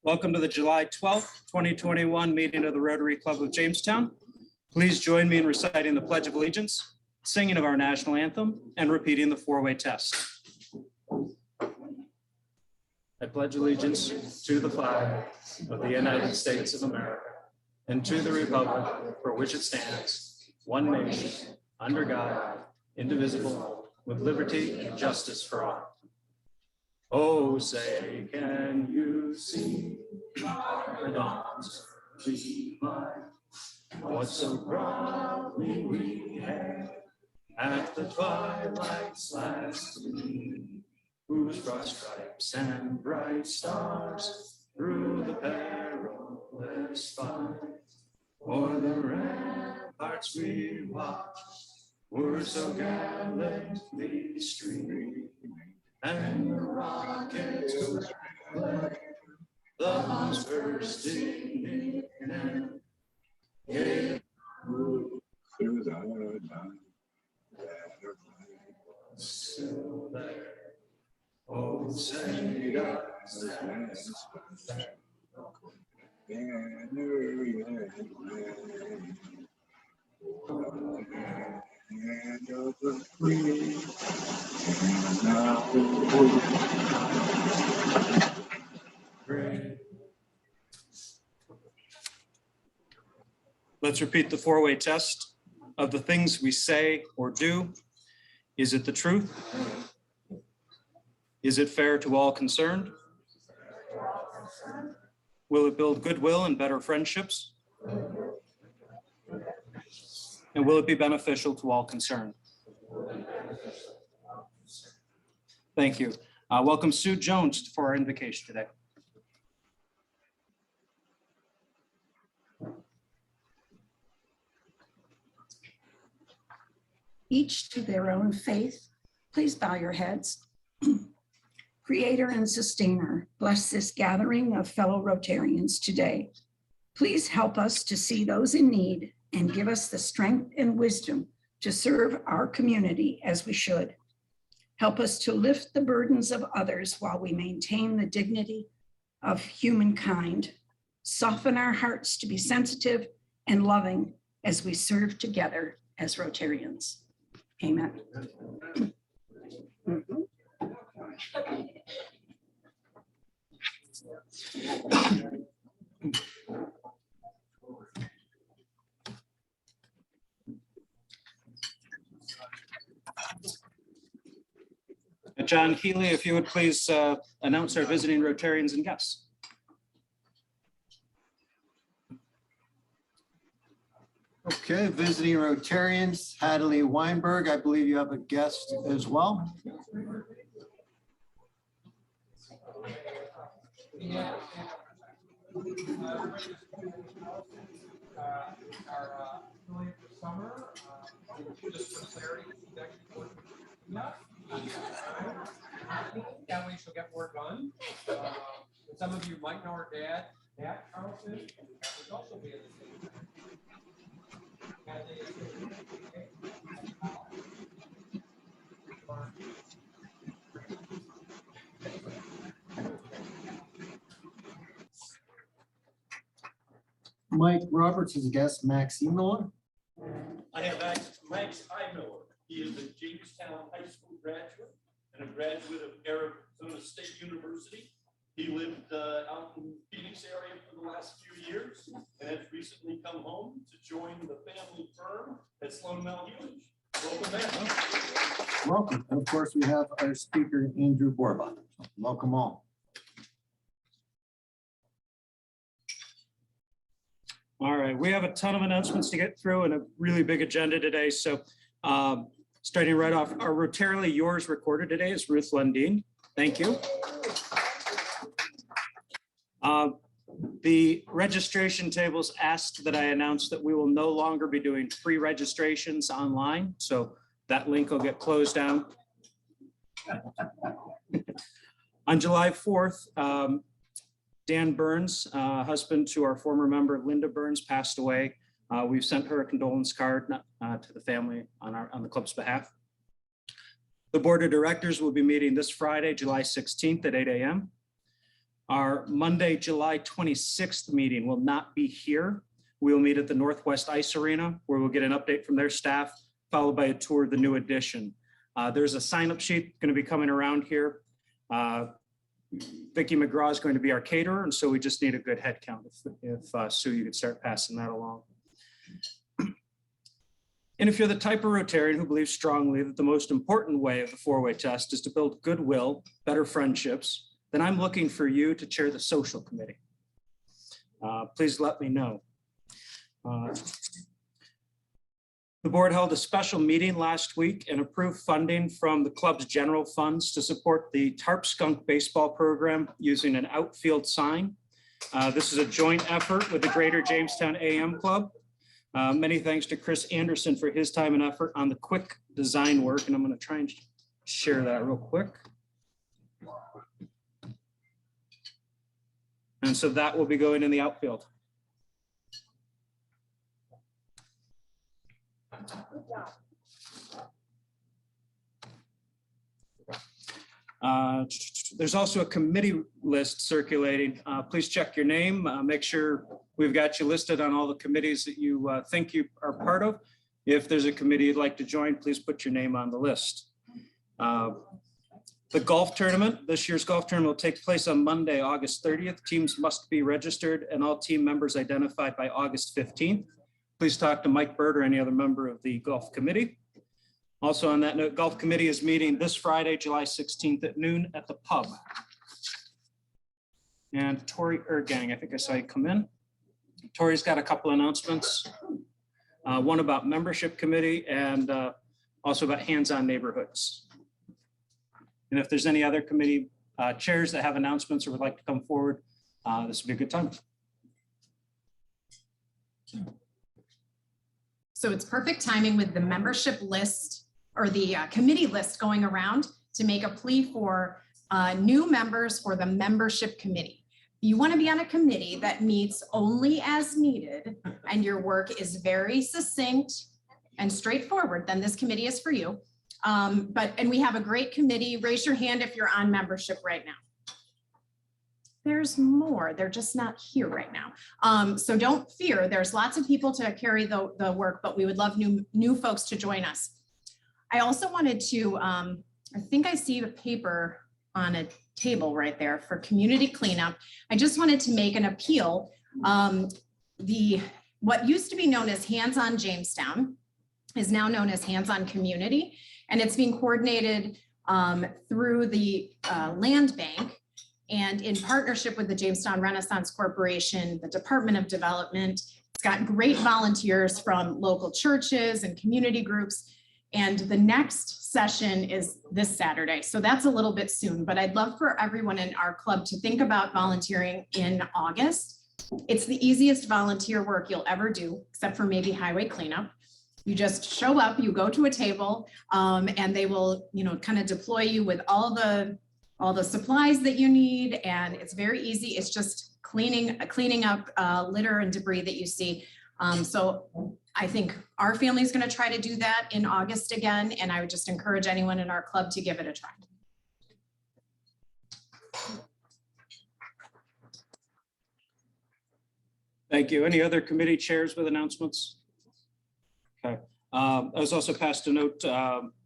Welcome to the July 12th, 2021 meeting of the Rotary Club of Jamestown. Please join me in reciting the Pledge of Allegiance, singing of our national anthem, and repeating the four-way test. I pledge allegiance to the flag of the United States of America and to the republic for which it stands, one nation, under God, indivisible, with liberty and justice for all. Oh, say, can you see our dawns early light? What so proudly we hailed at the twilight's last gleam, whose broad stripes and bright stars through the perilous fight, o'er the ramparts we watched were so gallantly streaming, and the rockets fled, the bombs bursting in and gave through the night, that was still there. Oh, say does the land and of the free, and now great. Let's repeat the four-way test of the things we say or do. Is it the truth? Is it fair to all concerned? Will it build goodwill and better friendships? And will it be beneficial to all concerned? Thank you. Welcome Sue Jones for our invocation today. Each to their own faith, please bow your heads. Creator and sustainer, bless this gathering of fellow Rotarians today. Please help us to see those in need and give us the strength and wisdom to serve our community as we should. Help us to lift the burdens of others while we maintain the dignity of humankind. Soften our hearts to be sensitive and loving as we serve together as Rotarians. Amen. John Healy, if you would please announce our visiting Rotarians and guests. Okay, visiting Rotarians, Hadley Weinberg, I believe you have a guest as well. That way she'll get more done. Some of you might know her dad, Matt Carlson, which also be at the same time. Mike Roberts is a guest, Max Miller. I have Max Miller. He is a Jamestown High School graduate and a graduate of Arizona State University. He lived out in the Phoenix area for the last few years and has recently come home to join the family firm at Sloan Malheulish. Welcome back. Welcome. And of course, we have our speaker, Andrew Borba. Welcome all. All right, we have a ton of announcements to get through and a really big agenda today. So starting right off, our Rotarily Yours recorded today is Ruth Lundeen. Thank you. The registration tables asked that I announce that we will no longer be doing free registrations online. So that link will get closed down. On July 4th, Dan Burns, husband to our former member Linda Burns, passed away. We've sent her a condolence card to the family on the club's behalf. The Board of Directors will be meeting this Friday, July 16th at 8 a.m. Our Monday, July 26th meeting will not be here. We will meet at the Northwest Ice Arena, where we'll get an update from their staff, followed by a tour of the new addition. There's a sign-up sheet going to be coming around here. Vicki McGraw is going to be our caterer, and so we just need a good head count. If Sue, you could start passing that along. And if you're the type of Rotarian who believes strongly that the most important way of the four-way test is to build goodwill, better friendships, then I'm looking for you to chair the social committee. Please let me know. The board held a special meeting last week and approved funding from the club's general funds to support the Tarp Skunk baseball program using an outfield sign. This is a joint effort with the Greater Jamestown AM Club. Many thanks to Chris Anderson for his time and effort on the quick design work. And I'm going to try and share that real quick. And so that will be going in the outfield. There's also a committee list circulating. Please check your name. Make sure we've got you listed on all the committees that you think you are part of. If there's a committee you'd like to join, please put your name on the list. The golf tournament, this year's golf tournament will take place on Monday, August 30th. Teams must be registered and all team members identified by August 15th. Please talk to Mike Bird or any other member of the golf committee. Also on that note, golf committee is meeting this Friday, July 16th at noon at the pub. And Tori Ergang, I think I saw you come in. Tori's got a couple announcements. One about membership committee and also about hands-on neighborhoods. And if there's any other committee chairs that have announcements or would like to come forward, this would be a good time. So it's perfect timing with the membership list or the committee list going around to make a plea for new members for the membership committee. You want to be on a committee that meets only as needed and your work is very succinct and straightforward, then this committee is for you. And we have a great committee. Raise your hand if you're on membership right now. There's more, they're just not here right now. So don't fear, there's lots of people to carry the work, but we would love new folks to join us. I also wanted to, I think I see a paper on a table right there for community cleanup. I just wanted to make an appeal. What used to be known as Hands-on Jamestown is now known as Hands-on Community, and it's being coordinated through the land bank and in partnership with the Jamestown Renaissance Corporation, the Department of Development. It's got great volunteers from local churches and community groups. And the next session is this Saturday. So that's a little bit soon, but I'd love for everyone in our club to think about volunteering in August. It's the easiest volunteer work you'll ever do, except for maybe highway cleanup. You just show up, you go to a table, and they will, kind of deploy you with all the supplies that you need. And it's very easy. It's just cleaning up litter and debris that you see. So I think our family is going to try to do that in August again. And I would just encourage anyone in our club to give it a try. Thank you. Any other committee chairs with announcements? Okay. I was also passed a note,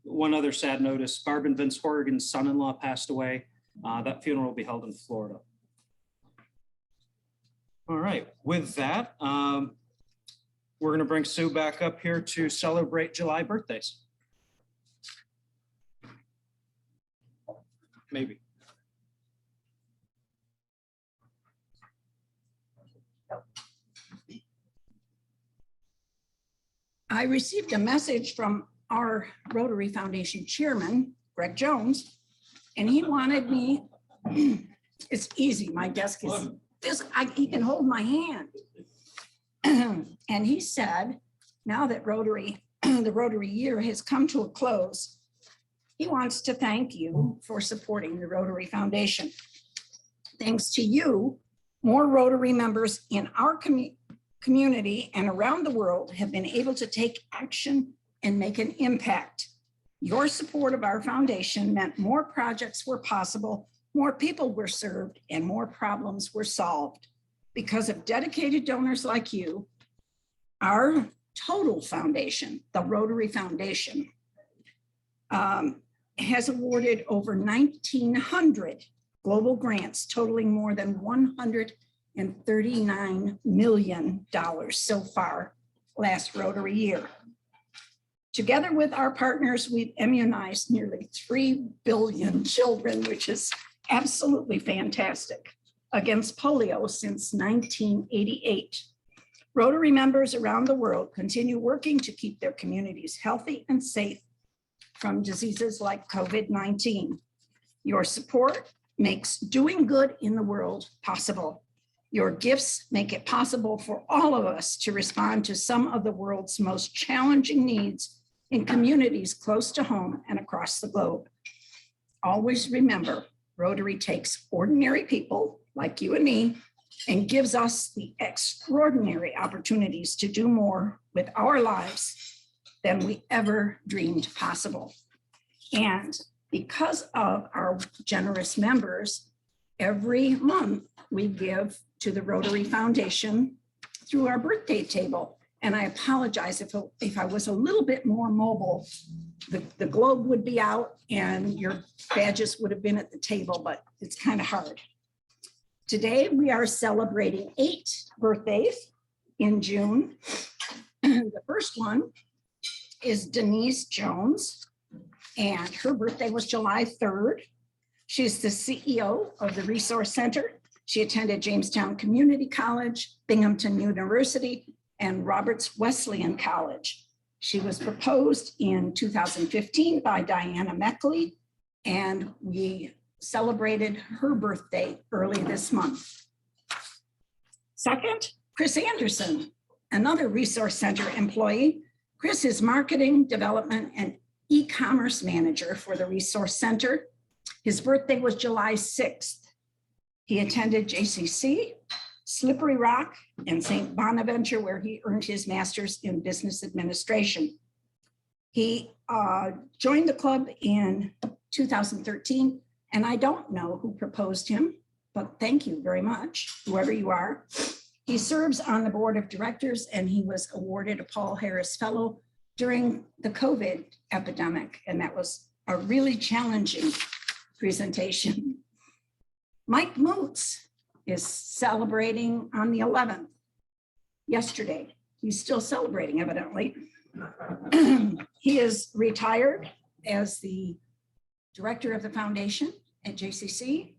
one other sad notice, Barb and Vince Horrigan's son-in-law passed away. That funeral will be held in Florida. All right, with that, we're going to bring Sue back up here to celebrate July birthdays. Maybe. I received a message from our Rotary Foundation chairman, Greg Jones, and he wanted me, it's easy, my desk is this, he can hold my hand. And he said, now that Rotary, the Rotary year has come to a close, he wants to thank you for supporting the Rotary Foundation. Thanks to you, more Rotary members in our community and around the world have been able to take action and make an impact. Your support of our foundation meant more projects were possible, more people were served, and more problems were solved. Because of dedicated donors like you, our total foundation, the Rotary Foundation, has awarded over 1,900 global grants totaling more than $139 million so far last Rotary year. Together with our partners, we've immunized nearly 3 billion children, which is absolutely fantastic, against polio since 1988. Rotary members around the world continue working to keep their communities healthy and safe from diseases like COVID-19. Your support makes doing good in the world possible. Your gifts make it possible for all of us to respond to some of the world's most challenging needs in communities close to home and across the globe. Always remember, Rotary takes ordinary people like you and me and gives us the extraordinary opportunities to do more with our lives than we ever dreamed possible. And because of our generous members, every month we give to the Rotary Foundation through our birthday table. And I apologize if I was a little bit more mobile, the globe would be out and your badges would have been at the table, but it's kind of hard. Today, we are celebrating 8 birthdays in June. The first one is Denise Jones, and her birthday was July 3rd. She's the CEO of the Resource Center. She attended Jamestown Community College, Binghamton University, and Roberts Wesleyan College. She was proposed in 2015 by Diana Meckley, and we celebrated her birthday early this month. Second, Chris Anderson, another Resource Center employee. Chris is marketing, development, and e-commerce manager for the Resource Center. His birthday was July 6th. He attended JCC, Slippery Rock, and St. Bonaventure, where he earned his master's in business administration. He joined the club in 2013, and I don't know who proposed him, but thank you very much, whoever you are. He serves on the board of directors, and he was awarded a Paul Harris Fellow during the COVID epidemic, and that was a really challenging presentation. Mike Moots is celebrating on the 11th, yesterday. He's still celebrating, evidently. He is retired as the director of the foundation at JCC.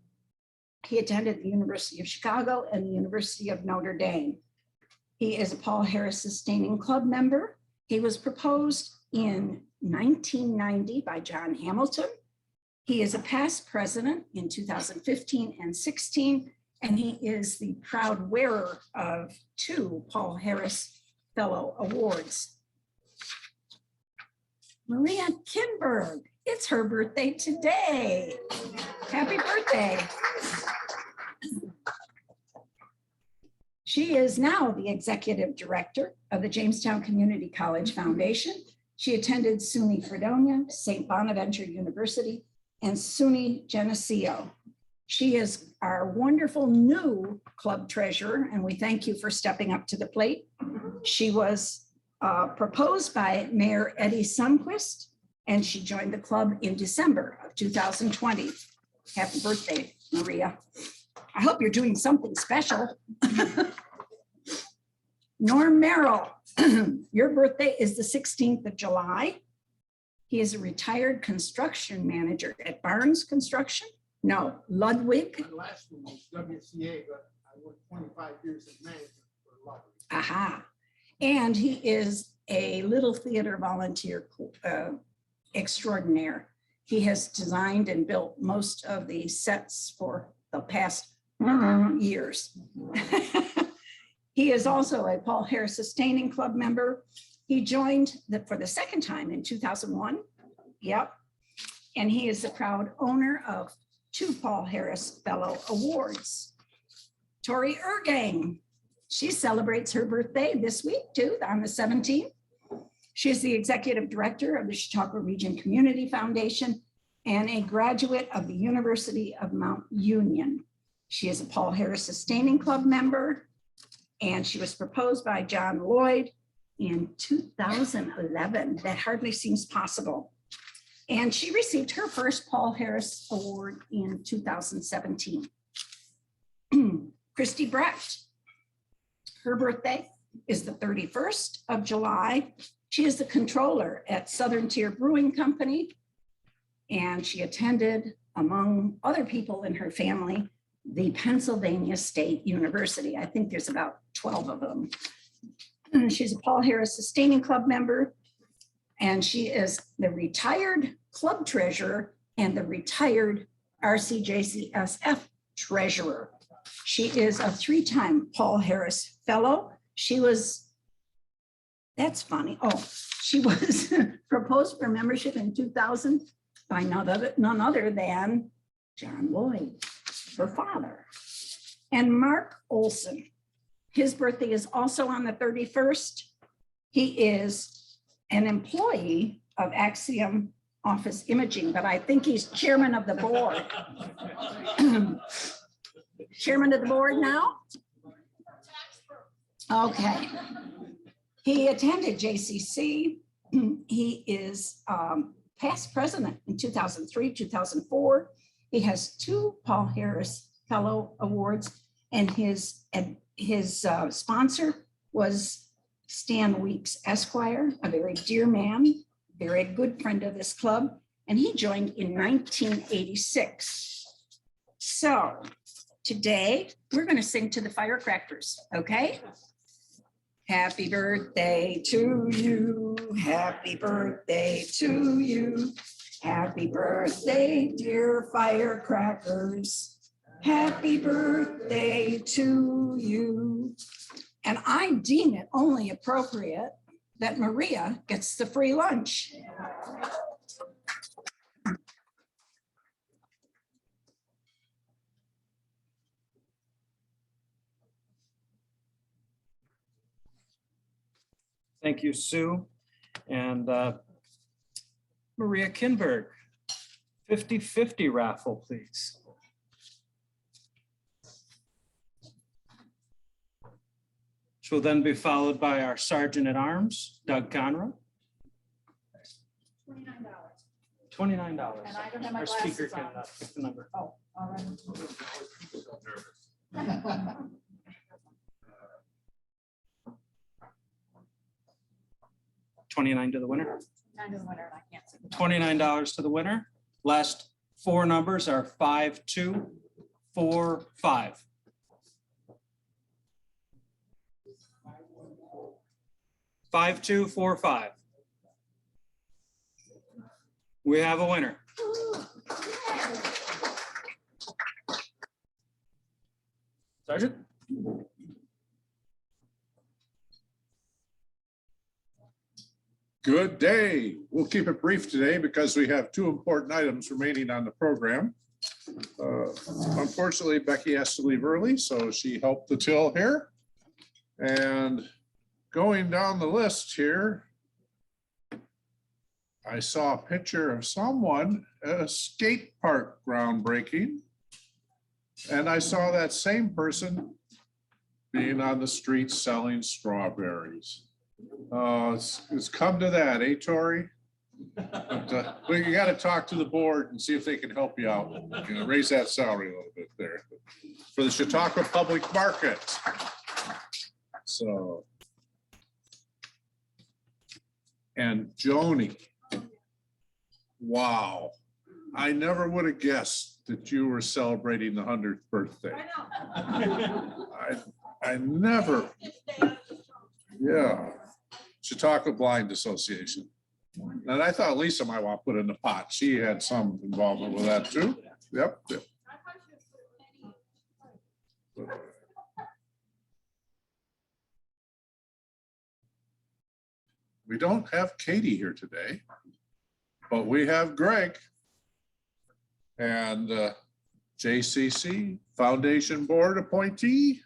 He attended the University of Chicago and the University of Notre Dame. He is a Paul Harris Sustaining Club member. He was proposed in 1990 by John Hamilton. He is a past president in 2015 and 16, and he is the proud wearer of 2 Paul Harris Fellow Awards. Maria Kinberg, it's her birthday today. Happy birthday. She is now the executive director of the Jamestown Community College Foundation. She attended SUNY Fredonia, St. Bonaventure University, and SUNY Geneseo. She is our wonderful new club treasurer, and we thank you for stepping up to the plate. She was proposed by Mayor Eddie Sundquist, and she joined the club in December of 2020. Happy birthday, Maria. I hope you're doing something special. Norm Merrill, your birthday is the 16th of July. He is a retired construction manager at Barnes Construction. No, Ludwig. My last one was WCA, but I worked 25 years as manager for Ludwig. Aha. And he is a Little Theater volunteer extraordinaire. He has designed and built most of the sets for the past years. He is also a Paul Harris Sustaining Club member. He joined for the second time in 2001. Yep. And he is the proud owner of 2 Paul Harris Fellow Awards. Tori Ergang, she celebrates her birthday this week too, on the 17th. She is the executive director of the Chautauqua Region Community Foundation and a graduate of the University of Mount Union. She is a Paul Harris Sustaining Club member, and she was proposed by John Lloyd in 2011. That hardly seems possible. And she received her first Paul Harris Award in 2017. Christy Brecht. Her birthday is the 31st of July. She is the controller at Southern Tier Brewing Company. And she attended, among other people in her family, the Pennsylvania State University. I think there's about 12 of them. She's a Paul Harris Sustaining Club member, and she is the retired club treasurer and the retired RCJCSF treasurer. She is a 3-time Paul Harris Fellow. She was, that's funny. Oh, she was proposed for membership in 2000 by none other than John Lloyd, her father. And Mark Olson, his birthday is also on the 31st. He is an employee of Axiom Office Imaging, but I think he's chairman of the board. Chairman of the board now? Okay. He attended JCC. He is past president in 2003, 2004. He has 2 Paul Harris Fellow Awards, and his sponsor was Stan Weeks Esquire, a very dear man, very good friend of this club, and he joined in 1986. So today we're going to sing to the firecrackers, okay? Happy birthday to you. Happy birthday to you. Happy birthday, dear firecrackers. Happy birthday to you. And I deem it only appropriate that Maria gets the free lunch. Thank you, Sue. And Maria Kinberg, 50-50 raffle, please. Which will then be followed by our Sergeant at Arms, Doug Conroe. $29. $29. And I don't have my Our speaker glasses can on. pick the number. Oh, all right. $29 to the winner. Kind of winter, and I can't see. the $29 to the winner. Last 4 numbers are 5245. $5245. We have a winner. Sergeant? Good day. We'll keep it brief today because we have 2 important items remaining on the program. Unfortunately, Becky has to leave early, so she helped the till here. And going down the list here, I saw a picture of someone at a skate park groundbreaking. And I saw that same person being on the street selling strawberries. It's come to that, eh, Tori? But you got to talk to the board and see if they can help you out. You know, raise that salary a little bit there for the Chautauqua Public Market. So. And Joni, wow, I never would have guessed that you were celebrating the 100th birthday. I never, yeah. Chautauqua Blind Association. And I thought Lisa might want to put in the pot. She had some involvement with that too. Yep. We don't have Katie here today, but we have Greg and JCC Foundation Board appointee.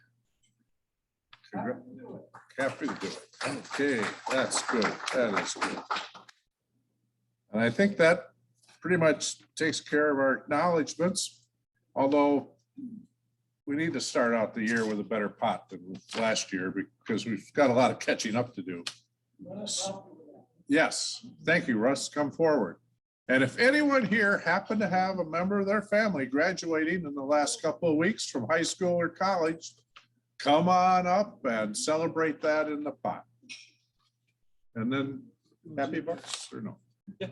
Happy to do it. Okay, that's good. That is good. And I think that pretty much takes care of our acknowledgements, although we need to start out the year with a better pot than last year because we've got a lot of catching up to do. Yes, thank you, Russ. Come forward. And if anyone here happened to have a member of their family graduating in the last couple of weeks from high school or college, come on up and celebrate that in the pot. And then happy bucks or no? Yeah.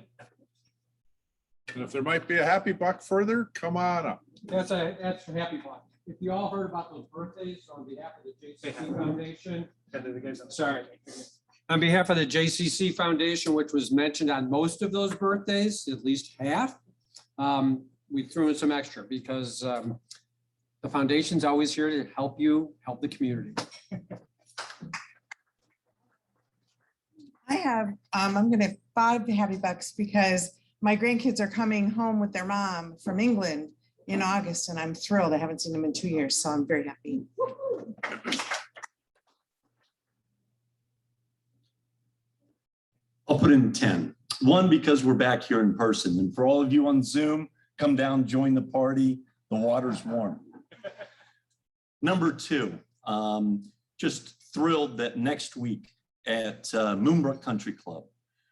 And if there might be a happy buck further, come on up. That's a happy one. If you all heard about those birthdays on behalf of the JCC Foundation. Sorry. On behalf of the JCC Foundation, which was mentioned on most of those birthdays, at least half, we threw in some extra because the foundation's always here to help you, help the community. I have, I'm gonna have 5 happy bucks because my grandkids are coming home with their mom from England in August, and I'm thrilled. I haven't seen them in 2 years, so I'm very happy. I'll put in 10. One, because we're back here in person. And for all of you on Zoom, come down, join the party. The water's warm. Number 2, just thrilled that next week at Moonbrook Country Club,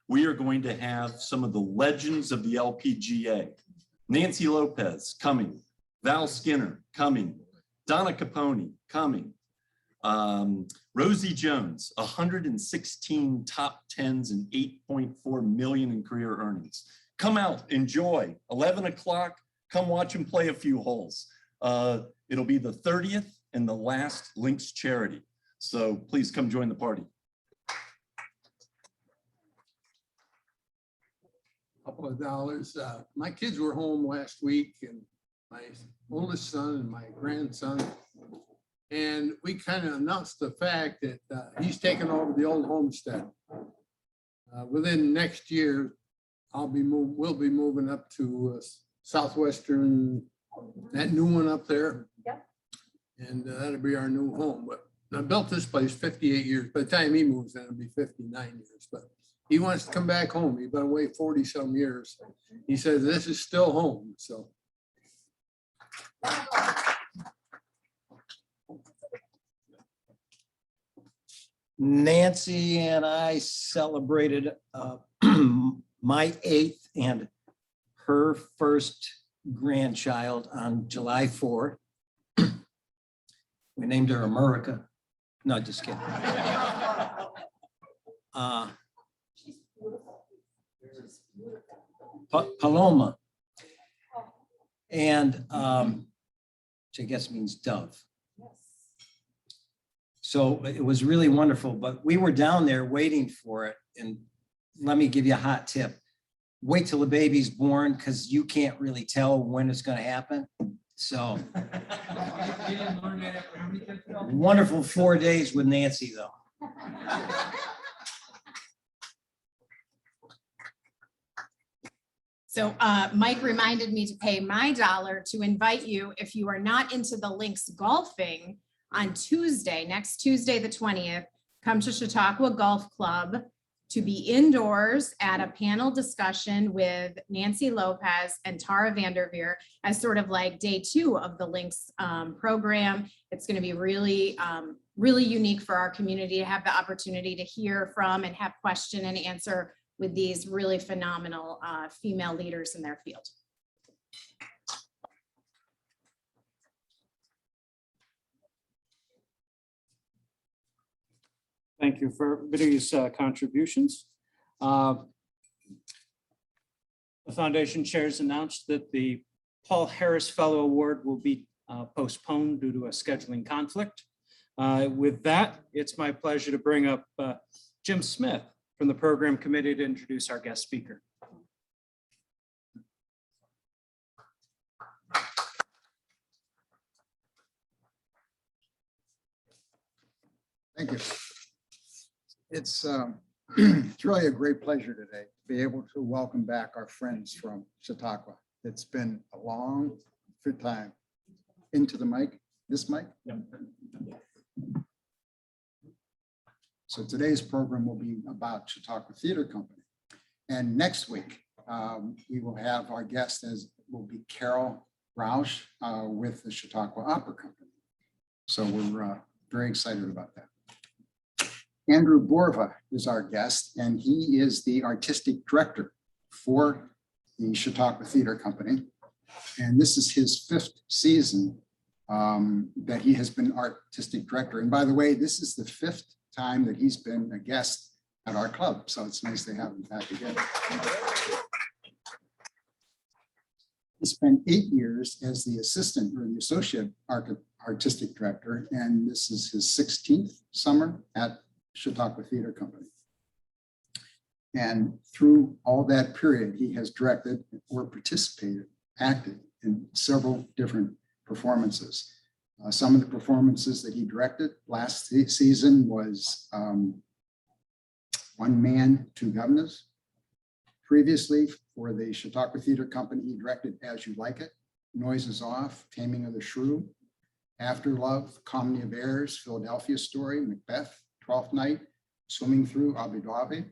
we are going to have some of the legends of the LPGA. Nancy Lopez coming, Val Skinner coming, Donna Capone coming, Rosie Jones, 116 top 10s and 8.4 million in career earnings. Come out, enjoy. 11 o'clock, come watch them play a few holes. It'll be the 30th and the last Links charity. So please come join the party. Couple of dollars. My kids were home last week, and my oldest son and my grandson. And we kind of announced the fact that he's taking over the old homestead. Within next year, we'll be moving up to southwestern, that new one up there. Yep. And that'll be our new home. But I built this place 58 years. By the time he moves in, it'll be 59 years. But he wants to come back home. He's been away 40 some years. He says this is still home. So. Nancy and I celebrated my 8th and her first grandchild on July 4. We named her America. No, just kidding. Paloma. And which I guess means dove. So it was really wonderful, but we were down there waiting for it. And let me give you a hot tip. Wait till the baby's born because you can't really tell when it's going to happen. So wonderful 4 days with Nancy though. So Mike reminded me to pay my $1 to invite you, if you are not into the links golfing, on Tuesday, next Tuesday, the 20th, come to Chautauqua Golf Club to be indoors at a panel discussion with Nancy Lopez and Tara Vanderveer as sort of like day 2 of the links program. It's going to be really, really unique for our community to have the opportunity to hear from and have question and answer with these really phenomenal female leaders in their field. Thank you for everybody's contributions. The foundation chairs announced that the Paul Harris Fellow Award will be postponed due to a scheduling conflict. With that, it's my pleasure to bring up Jim Smith from the program committee to introduce our guest speaker. Thank you. It's really a great pleasure today to be able to welcome back our friends from Chautauqua. It's been a long time. Into the mic, this mic. Yep. So today's program will be about Chautauqua Theater Company. And next week, we will have our guest as will be Carol Roush with the Chautauqua Opera Company. So we're very excited about that. Andrew Borba is our guest, and he is the artistic director for the Chautauqua Theater Company. And this is his 5th season that he has been artistic director. And by the way, this is the 5th time that he's been a guest at our club. So it's nice to have him back again. He spent 8 years as the assistant or the associate artistic director, and this is his 16th summer at Chautauqua Theater Company. And through all that period, he has directed or participated, acted in several different performances. Some of the performances that he directed last season was One Man, Two Governors. Previously, for the Chautauqua Theater Company, he directed As You Like It, Noises Off, Taming of the Shrew, After Love, Comedy of Errors, Philadelphia Story, Macbeth, Twelfth Night, Swimming Through Abu Dhabi,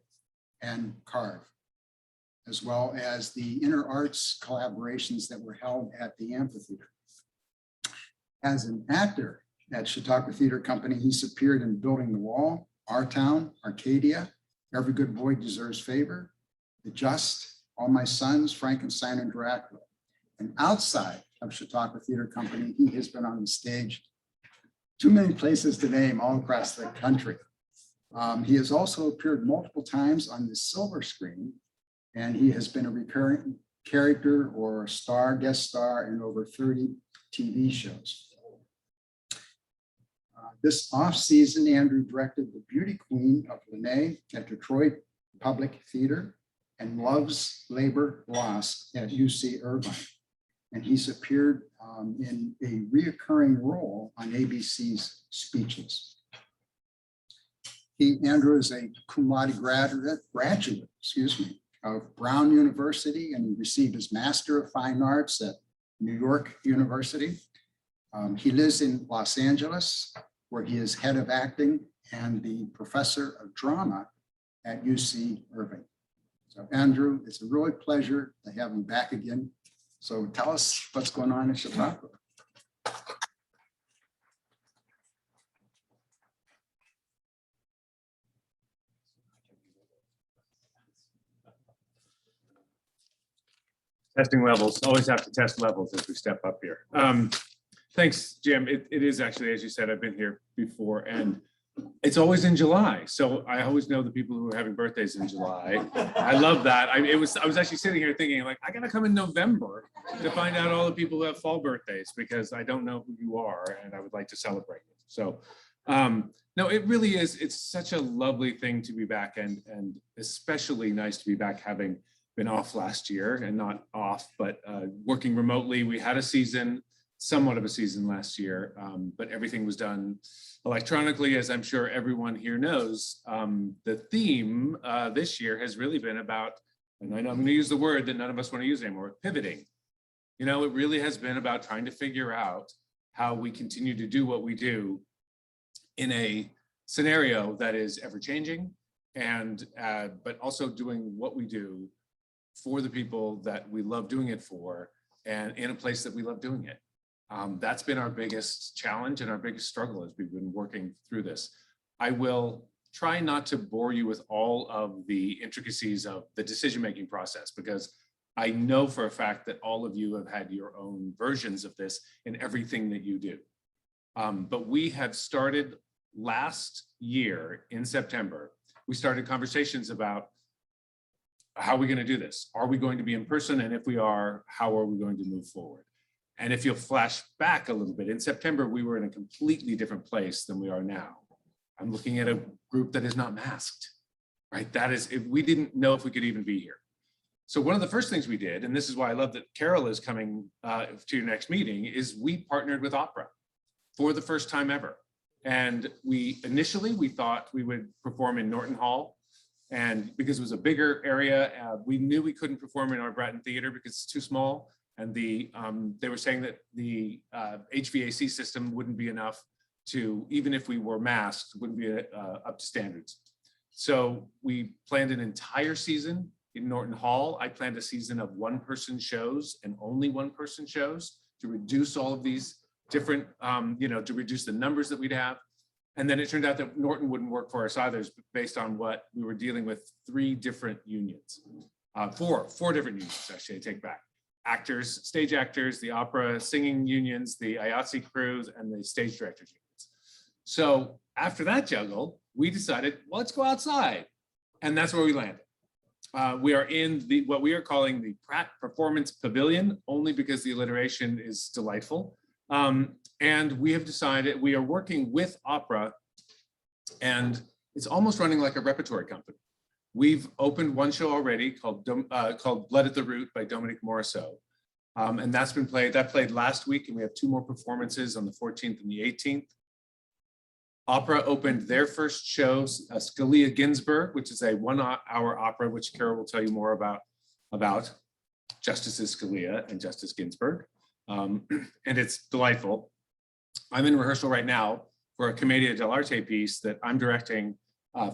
and Carve, as well as the inner arts collaborations that were held at the amphitheater. As an actor at Chautauqua Theater Company, he's appeared in Building the Wall, Our Town, Arcadia, Every Good Boy Deserves Favor, The Just, All My Sons, Frankenstein, and Dracula. And outside of Chautauqua Theater Company, he has been on the stage too many places to name all across the country. He has also appeared multiple times on the silver screen, and he has been a recurring character or a star, guest star in over 30 TV shows. This off-season, Andrew directed The Beauty Queen of Lene at Detroit Public Theater and Love's Labor Lost at UC Irvine. And he's appeared in a reoccurring role on ABC's Speechless. Andrew is a cum laude graduate, of Brown University, and he received his Master of Fine Arts at New York University. He lives in Los Angeles, where he is head of acting and the professor of drama at UC Irvine. So Andrew, it's a really pleasure to have him back again. So tell us what's going on in Chautauqua. Testing levels, always have to test levels as we step up here. Thanks, Jim. It is actually, as you said, I've been here before, and it's always in July. So I always know the people who are having birthdays in July. I love that. I was actually sitting here thinking, like, I gotta come in November to find out all the people who have fall birthdays, because I don't know who you are and I would like to celebrate you. So no, it really is. It's such a lovely thing to be back, and especially nice to be back having been off last year, and not off, but working remotely. We had a season, somewhat of a season last year, but everything was done electronically, as I'm sure everyone here knows. The theme this year has really been about, and I know I'm going to use the word that none of us want to use anymore, pivoting. You know, it really has been about trying to figure out how we continue to do what we do in a scenario that is ever changing, and but also doing what we do for the people that we love doing it for, and in a place that we love doing it. That's been our biggest challenge and our biggest struggle as we've been working through this. I will try not to bore you with all of the intricacies of the decision-making process, because I know for a fact that all of you have had your own versions of this in everything that you do. But we have started last year in September, we started conversations about how are we going to do this? Are we going to be in person? And if we are, how are we going to move forward? And if you'll flash back a little bit, in September, we were in a completely different place than we are now. I'm looking at a group that is not masked, right? That is, we didn't know if we could even be here. So one of the first things we did, and this is why I love that Carol is coming to your next meeting, is we partnered with opera for the first time ever. And initially we thought we would perform in Norton Hall. And because it was a bigger area, we knew we couldn't perform in our Bratton Theater because it's too small. And they were saying that the HVAC system wouldn't be enough to, even if we were masked, wouldn't be up to standards. So we planned an entire season in Norton Hall. I planned a season of one-person shows and only one-person shows to reduce all of these different, to reduce the numbers that we'd have. And then it turned out that Norton wouldn't work for us either, based on what we were dealing with 3 different unions, four different unions, actually, I take back. Actors, stage actors, the opera singing unions, the IATSE crews, and the stage directors unions. So after that juggle, we decided, well, let's go outside. And that's where we landed. We are in what we are calling the Pratt Performance Pavilion, only because the alliteration is delightful. And we have decided we are working with opera, and it's almost running like a repertory company. We've opened one show already called Blood at the Root by Dominique Morisseau. And that's been played. That played last week, and we have 2 more performances on the 14th and the 18th. Opera opened their first shows, Scalia Ginsburg, which is a 1-hour opera, which Carol will tell you more about Justices Scalia and Justice Ginsburg. And it's delightful. I'm in rehearsal right now for a Commedia dell'arte piece that I'm directing,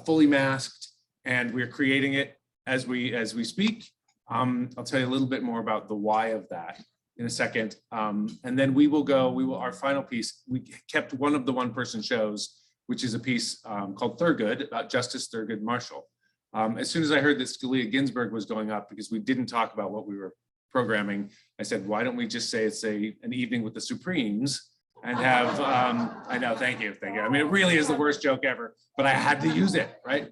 fully masked, and we're creating it as we speak. I'll tell you a little bit more about the why of that in a second. And then our final piece, we kept one of the one-person shows, which is a piece called Thurgood, about Justice Thurgood Marshall. As soon as I heard that Scalia Ginsburg was going up, because we didn't talk about what we were programming, I said, why don't we just say it's an evening with the Supremes and have, I know, thank you. I mean, it really is the worst joke ever, but I had to use it, right?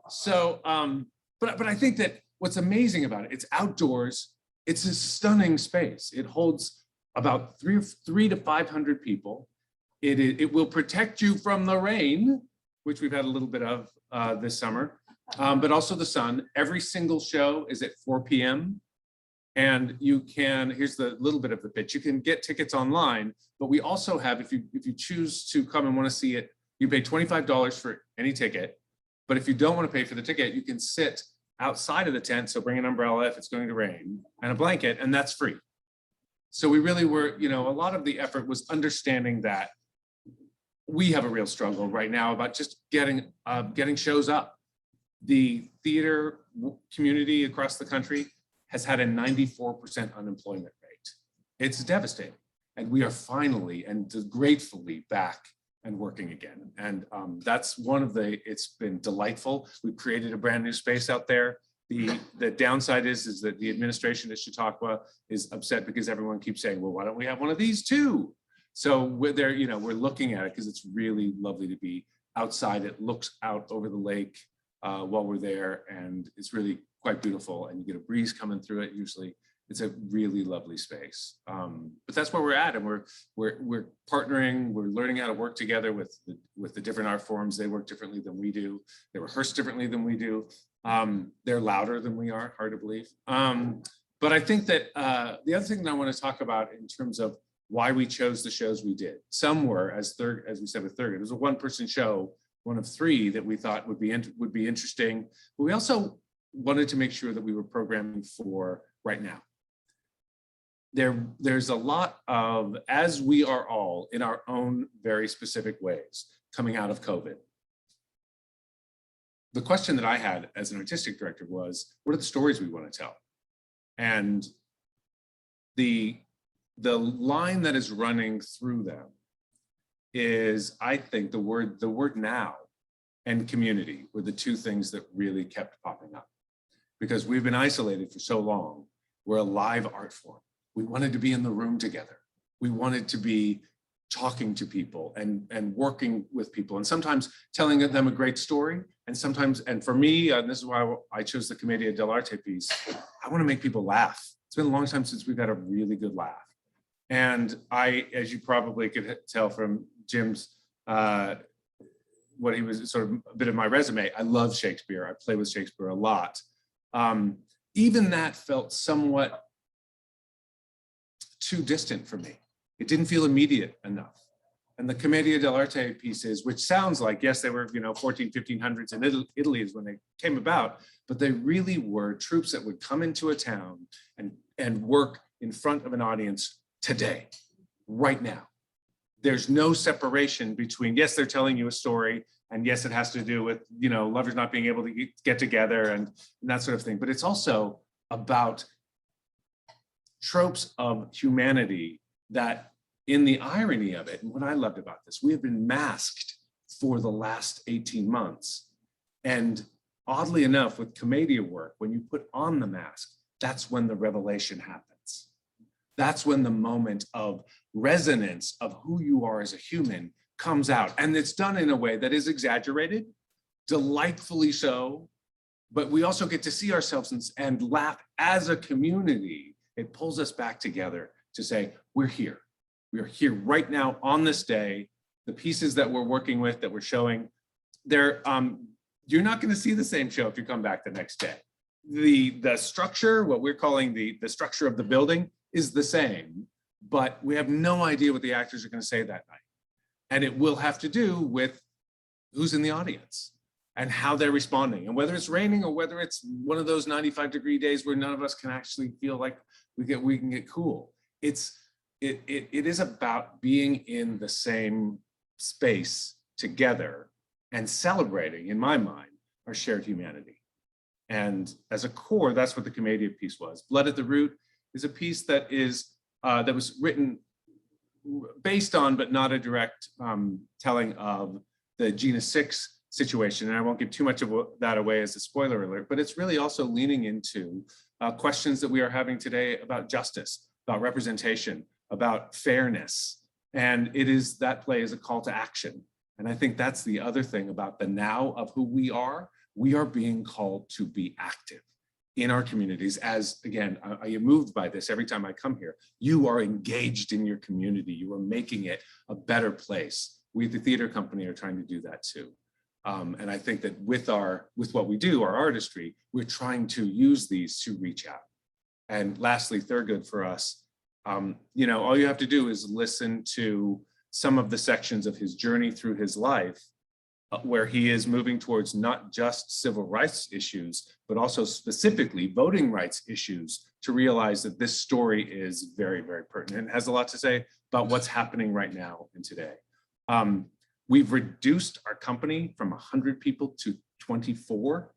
So, but I think that what's amazing about it, it's outdoors, it's a stunning space. It holds about 300 to 500 people. It will protect you from the rain, which we've had a little bit of this summer, but also the sun. Every single show is at 4 p.m. And you can, here's the little bit of the pitch, you can get tickets online, but we also have, if you choose to come and want to see it, you pay $25 for any ticket. But if you don't want to pay for the ticket, you can sit outside of the tent. So bring an umbrella if it's going to rain and a blanket, and that's free. So we really were, a lot of the effort was understanding that we have a real struggle right now about just getting shows up. The theater community across the country has had a 94% unemployment rate. It's devastating. And we are finally and gratefully back and working again. And that's it's been delightful. We've created a brand new space out there. The downside is that the administration at Chautauqua is upset because everyone keeps saying, well, why don't we have one of these too? So we're there, we're looking at it because it's really lovely to be outside. It looks out over the lake while we're there, and it's really quite beautiful, and you get a breeze coming through it usually. It's a really lovely space. But that's where we're at, and we're partnering, we're learning how to work together with the different art forms. They work differently than we do. They rehearse differently than we do. They're louder than we are, hard to believe. But I think that the other thing that I want to talk about in terms of why we chose the shows we did. Some were, as we said with Thurgood, it was a one-person show, one of 3 that we thought would be interesting. But we also wanted to make sure that we were programming for right now. There's a lot of, as we are all in our own very specific ways coming out of COVID. The question that I had as an artistic director was, what are the stories we want to tell? And the line that is running through them is, I think, the word now and community were the 2 things that really kept popping up. Because we've been isolated for so long. We're a live art form. We wanted to be in the room together. We wanted to be talking to people and working with people, and sometimes telling them a great story. And sometimes, and for me, and this is why I chose the Commedia dell'arte piece, I want to make people laugh. It's been a long time since we've had a really good laugh. And as you probably could tell from Jim's, what he was sort of a bit of my resume, I love Shakespeare. I play with Shakespeare a lot. Even that felt somewhat too distant for me. It didn't feel immediate enough. And the Commedia dell'arte pieces, which sounds like, yes, they were 1500s in Italy is when they came about, but they really were troops that would come into a town and work in front of an audience today, right now. there's no separation between, yes, they're telling you a story, and yes, it has to do with, lovers not being able to get together and that sort of thing. But it's also about tropes of humanity that, in the irony of it, and what I loved about this, we have been masked for the last 18 months. And oddly enough, with commedia work, when you put on the mask, that's when the revelation happens. That's when the moment of resonance of who you are as a human comes out. And it's done in a way that is exaggerated, delightfully so, but we also get to see ourselves and laugh as a community. It pulls us back together to say, we're here. We are here right now on this day. The pieces that we're working with, that we're showing, you're not going to see the same show if you come back the next day. The structure, what we're calling the structure of the building, is the same, but we have no idea what the actors are going to say that night. And it will have to do with who's in the audience and how they're responding, and whether it's raining or whether it's one of those 95-degree days where none of us can actually feel like we can get cool. It is about being in the same space together and celebrating, in my mind, our shared humanity. And as a core, that's what the commedia piece was. Blood at the Root is a piece that was written based on, but not a direct telling of, the Gina 6 situation. And I won't give too much of that away as a spoiler alert, but it's really also leaning into questions that we are having today about justice, about representation, about fairness. And that play is a call to action. And I think that's the other thing about the now of who we are. We are being called to be active in our communities. As, again, I am moved by this every time I come here. You are engaged in your community. You are making it a better place. We at the theater company are trying to do that too. And I think that with what we do, our artistry, we're trying to use these to reach out. And lastly, Thurgood for us, all you have to do is listen to some of the sections of his journey through his life, where he is moving towards not just civil rights issues, but also specifically voting rights issues, to realize that this story is very, very pertinent. It has a lot to say about what's happening right now and today. We've reduced our company from 100 people to 24.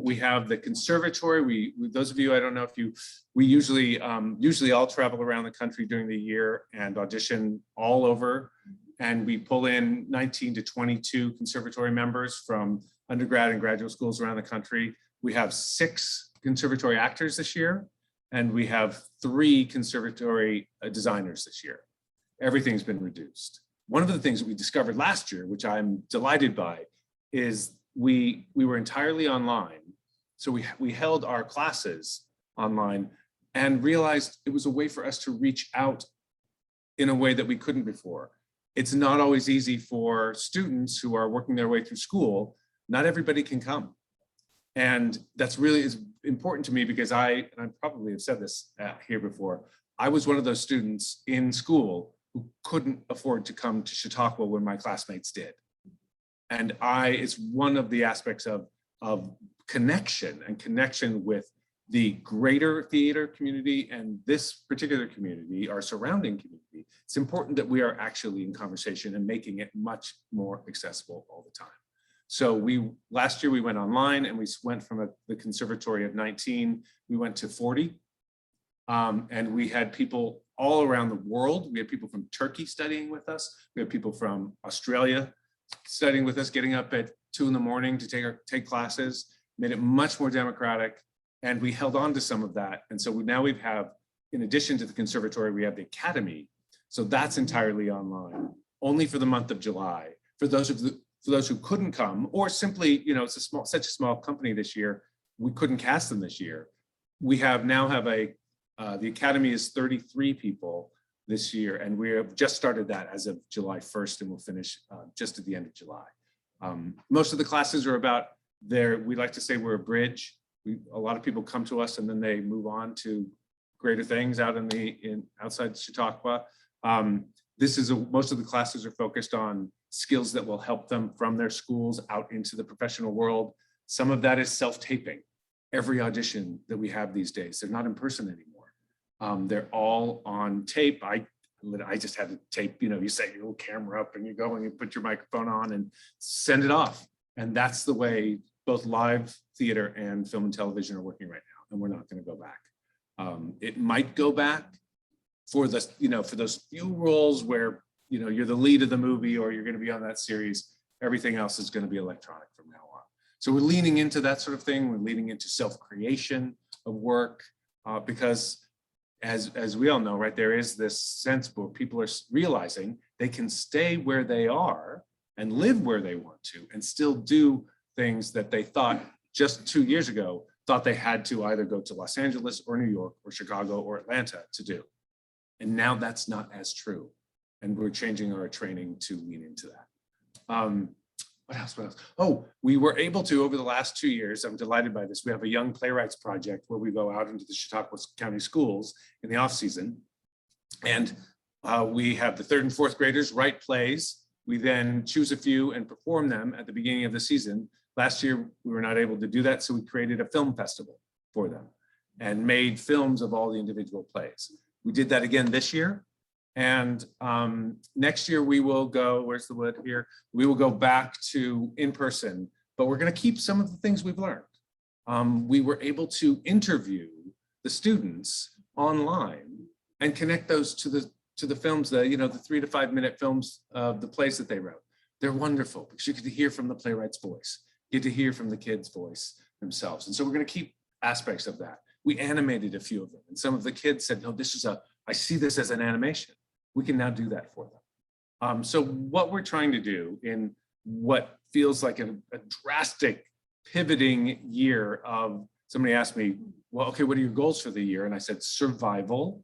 We have the conservatory. Those of you, I don't know if we usually all travel around the country during the year and audition all over. And we pull in 19 to 22 conservatory members from undergrad and graduate schools around the country. We have 6 conservatory actors this year, and we have 3 conservatory designers this year. Everything's been reduced. One of the things that we discovered last year, which I'm delighted by, is we were entirely online. So we held our classes online and realized it was a way for us to reach out in a way that we couldn't before. It's not always easy for students who are working their way through school. Not everybody can come. And that's really is important to me, because and I probably have said this here before, I was one of those students in school who couldn't afford to come to Chautauqua when my classmates did. And it's one of the aspects of connection with the greater theater community and this particular community, our surrounding community. It's important that we are actually in conversation and making it much more accessible all the time. So last year we went online, and we went from the conservatory of 19, we went to 40. And we had people all around the world. We had people from Turkey studying with us. We had people from Australia studying with us, getting up at 2 a.m. to take classes, made it much more democratic. And we held on to some of that. And so now we have, in addition to the conservatory, we have the academy. So that's entirely online, only for the month of July. For those who couldn't come, or simply, it's such a small company this year, we couldn't cast them this year. We now have the academy is 33 people this year, and we have just started that as of July 1st, and we'll finish just at the end of July. Most of the classes are about we like to say we're a bridge. A lot of people come to us and then they move on to greater things out outside Chautauqua. Most of the classes are focused on skills that will help them from their schools out into the professional world. Some of that is self-taping. Every audition that we have these days, they're not in person anymore. They're all on tape. I just had to tape, you set your little camera up and you go and you put your microphone on and send it off. And that's the way both live theater and film and television are working right now. And we're not going to go back. It might go back for the, for those few roles where, you're the lead of the movie or you're going to be on that series. Everything else is going to be electronic from now on. So we're leaning into that sort of thing. We're leaning into self-creation of work because as we all know, right, there is this sense where people are realizing they can stay where they are and live where they want to and still do things that they thought just 2 years ago, thought they had to either go to Los Angeles or New York or Chicago or Atlanta to do. And now that's not as true. And we're changing our training to lean into that. What else? Oh, we were able to, over the last 2 years, I'm delighted by this. We have a young playwrights project where we go out into the Chautauqua County schools in the off season. And we have the 3rd and 4th graders write plays. We then choose a few and perform them at the beginning of the season. Last year, we were not able to do that. So we created a film festival for them and made films of all the individual plays. We did that again this year. And next year we will go, where's the wood here? We will go back to in person, but we're going to keep some of the things we've learned. We were able to interview the students online and connect those to the films, the 3 to 5 minute films of the plays that they wrote. They're wonderful because you get to hear from the playwright's voice, you get to hear from the kid's voice themselves. And so we're going to keep aspects of that. We animated a few of them, and some of the kids said, no, I see this as an animation. We can now do that for them. So what we're trying to do in what feels like a drastic pivoting year of, somebody asked me, well, okay, what are your goals for the year? And I said, survival.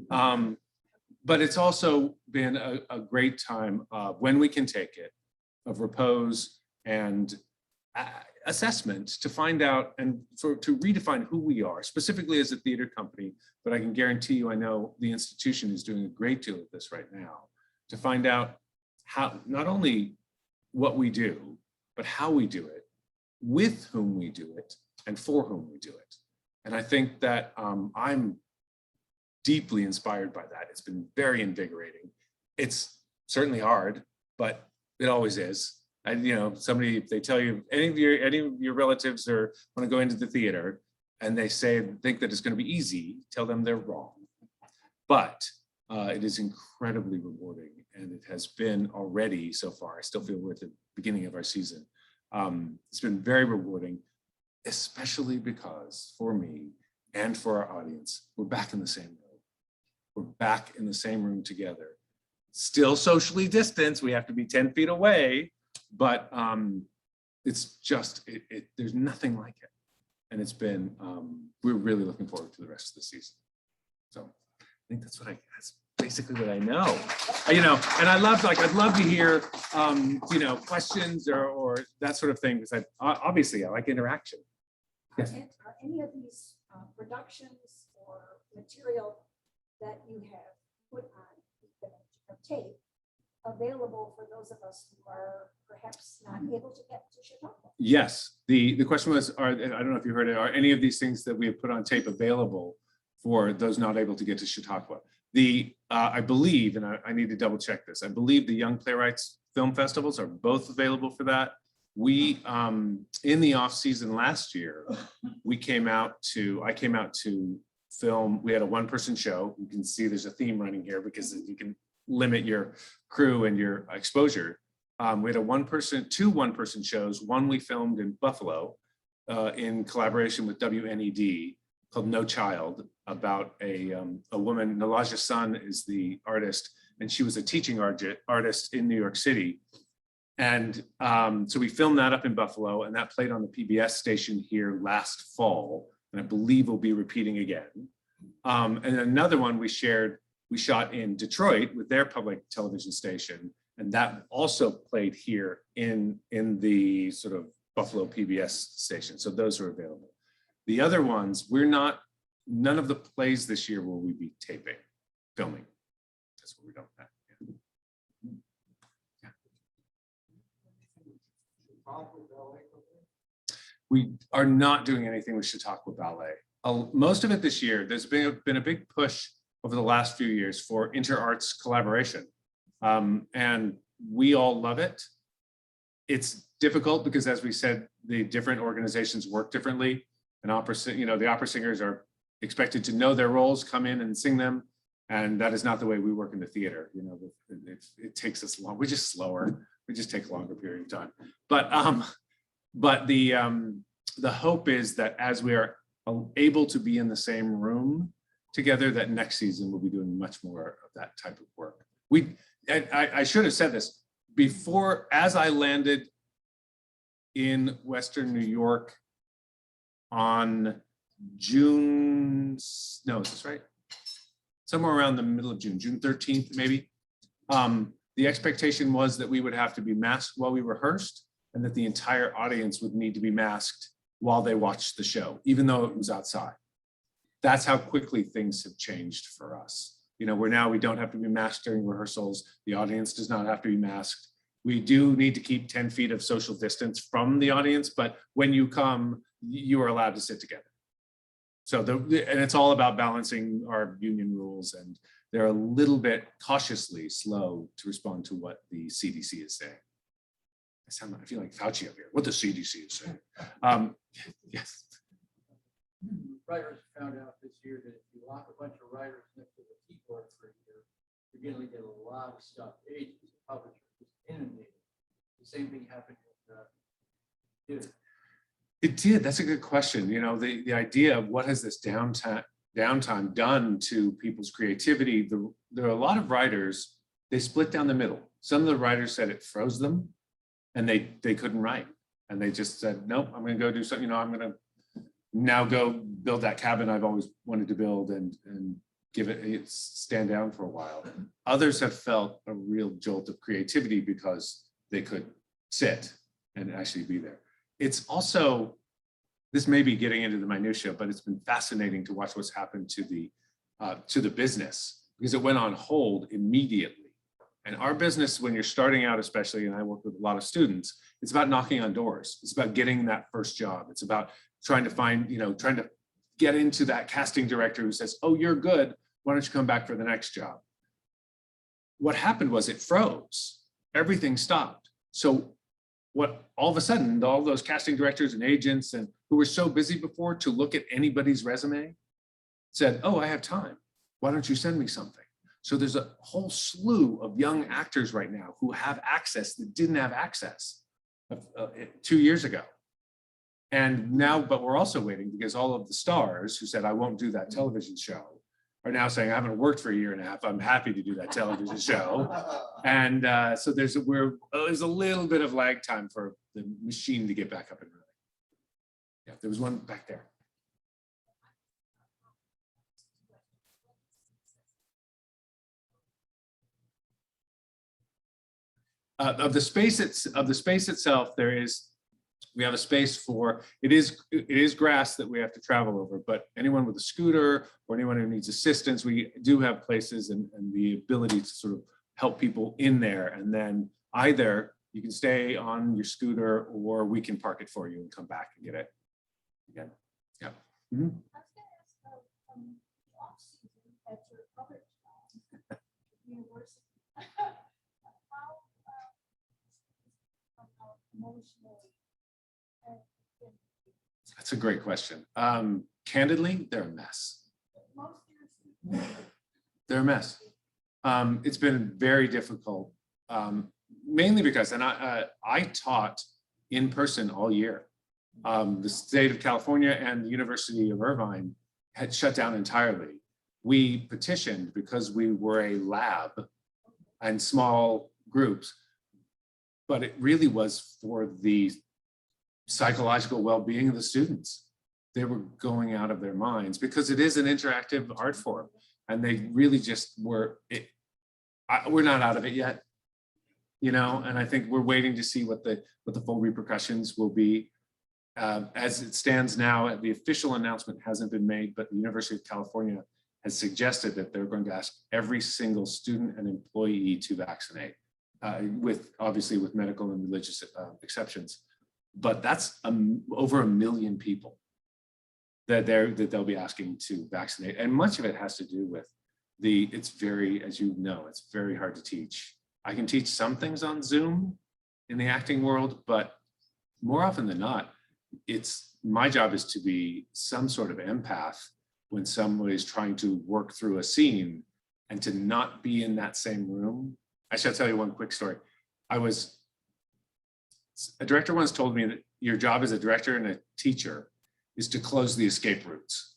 But it's also been a great time when we can take it, of repose and assessment to find out and to redefine who we are, specifically as a theater company. But I can guarantee you, I know the institution is doing a great deal of this right now to find out how, not only what we do, but how we do it, with whom we do it, and for whom we do it. And I think that I'm deeply inspired by that. It's been very invigorating. It's certainly hard, but it always is. And somebody, if they tell you any of your relatives want to go into the theater and they think that it's going to be easy, tell them they're wrong. But it is incredibly rewarding, and it has been already so far. I still feel we're at the beginning of our season. It's been very rewarding, especially because for me and for our audience, we're back in the same room. We're back in the same room together. Still socially distanced. We have to be 10 feet away. But it's just, there's nothing like it. And it's been, we're really looking forward to the rest of the season. So I think that's basically what I know. And I'd love to hear, questions or that sort of thing, because obviously I like interaction. Yes. Are any of these productions or material that you have put on tape available for those of us who are perhaps not able to get to Chicago? Yes, the question was, I don't know if you heard it, are any of these things that we have put on tape available for those not able to get to Chautauqua? I believe, and I need to double check this, I believe the Young Playwrights Film Festivals are both available for that. We, in the off season last year, I came out to film, we had a 1-person show. You can see there's a theme running here because you can limit your crew and your exposure. We had two 1-person shows. One we filmed in Buffalo in collaboration with WNED called No Child, about a woman. Nalaja Sun is the artist, and she was a teaching artist in New York City. And so we filmed that up in Buffalo, and that played on the PBS station here last fall, and I believe we'll be repeating again. And another one we shot in Detroit with their public television station, and that also played here in the sort of Buffalo PBS station. So those are available. The other ones, none of the plays this year will we be filming. That's what we don't have. Yeah. We are not doing anything with Chautauqua Ballet. Most of it this year, there's been a big push over the last few years for inter-arts collaboration. And we all love it. It's difficult because, as we said, the different organizations work differently. And the opera singers are expected to know their roles, come in and sing them. And that is not the way we work in the theater. It takes us long. We're just slower. We just take a longer period of time. But the hope is that as we are able to be in the same room together, that next season we'll be doing much more of that type of work. I should have said this before, as I landed in Western New York on June, no, is this right? Somewhere around the middle of June, June 13th, maybe. The expectation was that we would have to be masked while we rehearsed, and that the entire audience would need to be masked while they watched the show, even though it was outside. That's how quickly things have changed for us. We don't have to be masked during rehearsals. The audience does not have to be masked. We do need to keep 10 feet of social distance from the audience, but when you come, you are allowed to sit together. So and it's all about balancing our union rules, and they're a little bit cautiously slow to respond to what the CDC is saying. I feel like Fauci up here, what the CDC is saying. Yes. Writers found out this year that if you lock a bunch of writers next to the keyboard for a year, you're going to get a lot of stuff. Agents, publishers, just inundated. The same thing happened with theater. It did. That's a good question. The idea of what has this downtime done to people's creativity. There are a lot of writers, they split down the middle. Some of the writers said it froze them and they couldn't write. And they just said, nope, I'm going to go do something. I'm going to now go build that cabin I've always wanted to build and give it stand down for a while. Others have felt a real jolt of creativity because they could sit and actually be there. It's also, this may be getting into the minutia, but it's been fascinating to watch what's happened to the business, because it went on hold immediately. And our business, when you're starting out, especially, and I work with a lot of students, it's about knocking on doors. It's about getting that first job. It's about trying to find, trying to get into that casting director who says, oh, you're good. Why don't you come back for the next job? What happened was it froze. Everything stopped. So all of a sudden, all those casting directors and agents and who were so busy before to look at anybody's resume said, oh, I have time. Why don't you send me something? So there's a whole slew of young actors right now who have access that didn't have access 2 years ago. And now, but we're also waiting because all of the stars who said, I won't do that television show are now saying, I haven't worked for a year and a half. I'm happy to do that television show. And so there's a little bit of lag time for the machine to get back up and running. Yeah, there was one back there. Of the space itself, we have a space for, it is grass that we have to travel over, but anyone with a scooter or anyone who needs assistance, we do have places and the ability to sort of help people in there. And then either you can stay on your scooter or we can park it for you and come back and get it again. Yeah. Mm-hmm. I was going to ask about off-season at your other job, university. How emotionally. That's a great question. Candidly, they're a mess. They're a mess. It's been very difficult, mainly because, and I taught in person all year. The state of California and the University of Irvine had shut down entirely. We petitioned because we were a lab and small groups, but it really was for the psychological well-being of the students. They were going out of their minds because it is an interactive art form, and they really just were. We're not out of it yet, and I think we're waiting to see what the full repercussions will be. As it stands now, the official announcement hasn't been made, but the University of California has suggested that they're going to ask every single student and employee to vaccinate, obviously with medical and religious exceptions. But that's over 1 million people that they'll be asking to vaccinate. And much of it has to do with it's very, as you know, it's very hard to teach. I can teach some things on Zoom in the acting world, but more often than not, my job is to be some sort of empath when someone is trying to work through a scene and to not be in that same room. I shall tell you one quick story. A director once told me that your job as a director and a teacher is to close the escape routes,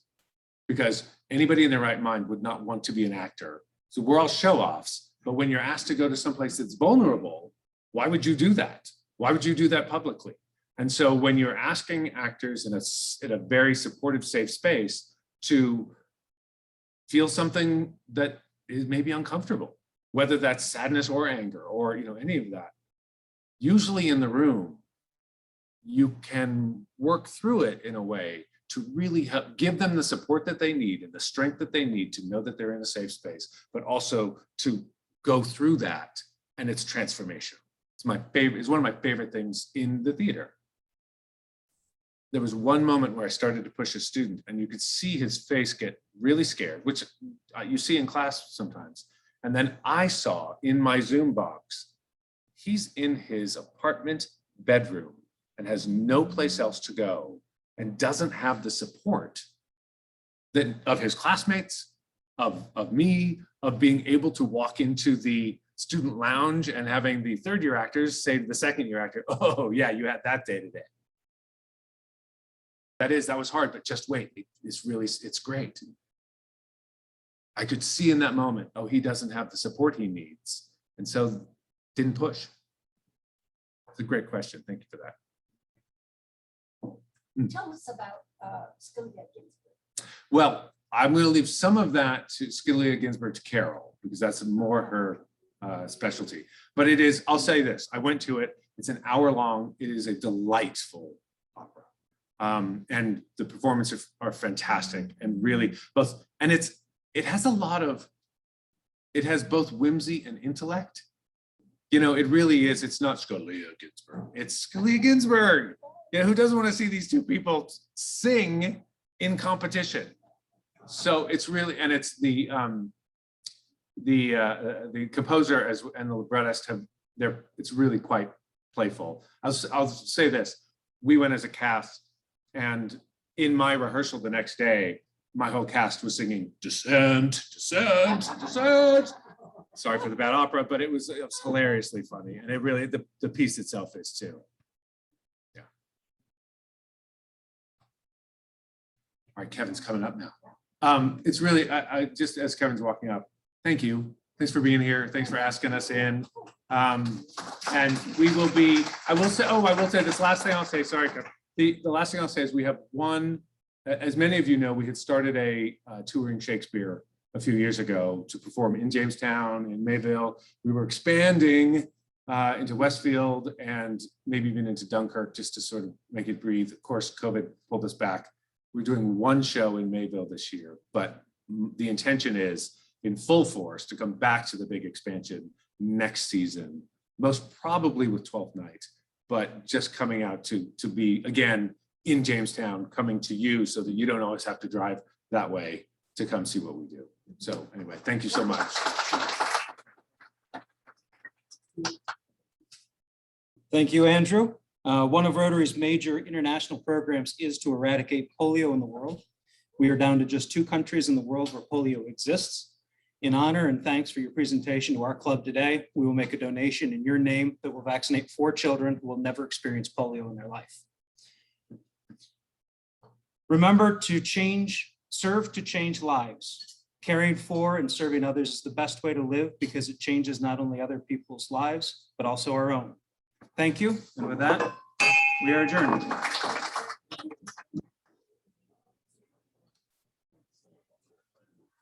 because anybody in their right mind would not want to be an actor. So we're all show-offs, but when you're asked to go to someplace that's vulnerable, why would you do that? Why would you do that publicly? And so when you're asking actors in a very supportive, safe space to feel something that is maybe uncomfortable, whether that's sadness or anger or any of that, usually in the room, you can work through it in a way to really help give them the support that they need and the strength that they need to know that they're in a safe space, but also to go through that, and it's transformation. It's one of my favorite things in the theater. There was one moment where I started to push a student and you could see his face get really scared, which you see in class sometimes. And then I saw in my Zoom box, he's in his apartment bedroom and has no place else to go and doesn't have the support of his classmates, of me, of being able to walk into the student lounge and having the third-year actors say to the second-year actor, oh yeah, you had that day today. That was hard, but just wait, it's great. I could see in that moment, oh, he doesn't have the support he needs. And so didn't push. It's a great question. Thank you for that. Tell us about Scalia Ginsburg. Well, I'm going to leave some of that to Scalia Ginsburg to Carol, because that's more her specialty. But it is, I'll say this, I went to it, it's an hour long, it is a delightful opera. And the performances are fantastic and really both, and it has both whimsy and intellect. It really is, it's not Scalia Ginsburg, it's Scalia Ginsburg. Who doesn't want to see these two people sing in competition? So it's really, and it's the composer and the librettist it's really quite playful. I'll say this, we went as a cast, and in my rehearsal the next day, my whole cast was singing Descent, Descent, Descent. Sorry for the bad opera, but it was hilariously funny. And it really, the piece itself is too. Yeah. All right, Kevin's coming up now. It's really, I just, as Kevin's walking up, thank you. Thanks for being here. Thanks for asking us in. And we will be, I will say this last thing I'll say, sorry, Kevin. The last thing I'll say is we have one, as many of you know, we had started a touring Shakespeare a few years ago to perform in Jamestown, in Mayville. We were expanding into Westfield and maybe even into Dunkirk just to sort of make it breathe. Of course, COVID pulled us back. We're doing one show in Mayville this year, but the intention is in full force to come back to the big expansion next season, most probably with 12th Night, but just coming out to be, again, in Jamestown, coming to you so that you don't always have to drive that way to come see what we do. So anyway, thank you so much. Thank you, Andrew. One of Rotary's major international programs is to eradicate polio in the world. We are down to just 2 countries in the world where polio exists. In honor and thanks for your presentation to our club today, we will make a donation in your name that will vaccinate 4 children who will never experience polio in their life. Remember to serve to change lives. Caring for and serving others is the best way to live because it changes not only other people's lives, but also our own. Thank you. And with that, we are adjourned.